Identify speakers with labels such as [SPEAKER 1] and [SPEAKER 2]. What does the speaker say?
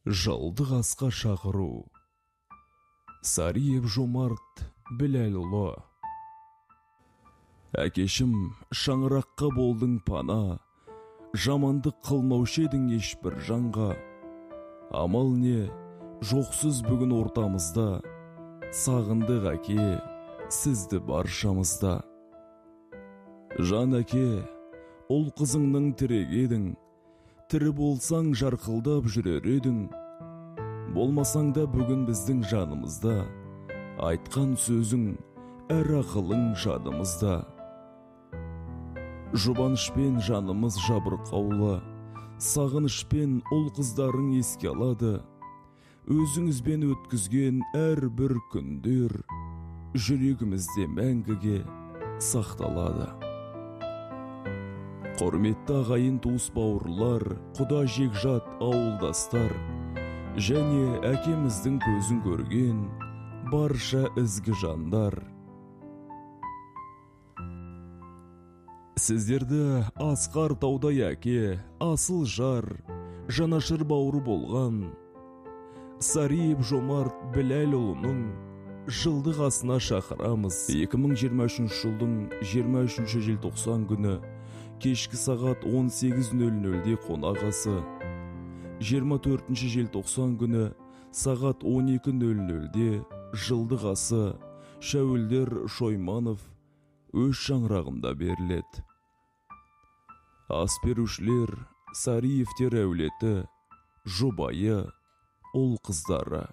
[SPEAKER 1] Жылдық асқа шақыру. Сариев Жомарт Біләлұлы. Әкешім, шаңыраққа болдың пана, жамандық қылмаушы едің ешбір жанға. Амал не, жоқсыз бүгін ортамызда, сағындық әке, сізді баршамызда. Жан әке, ұл қызыңның тірегі едің, тірі болсаң жарқылдап жүрер едің. Болмасаң да бүгін біздің жанымызда, айтқан сөзің, әр ақылың жадымызда. Жұбанышпен жанымыз жабырқаулы, сағынышпен ұл қыздарың еске алады. Өзіңізбен өткізген әр бір күндер жүрегімізде мәңгіге сақталады. Құрметті ағайын туыс бауырлар, құда жекжат ауылдастар, және әкеміздің көзін көрген барша ізгі жандар. Сіздерді асқар таудай әке, асыл жар, жанашыр бауыры болған Сариев Жомарт Біләлұлының жылдық асына шақырамыз. 2023 жылдың 23 желтоқсан күні кешкі сағат 18:00-де қонағасы, 24 желтоқсан күні сағат 12:00-де жылдық асы Шәуілдер Шойманов өз шаңырағында беріледі. Ас берушілер Сариевтер әулеті, жұбайы, ұл қыздары.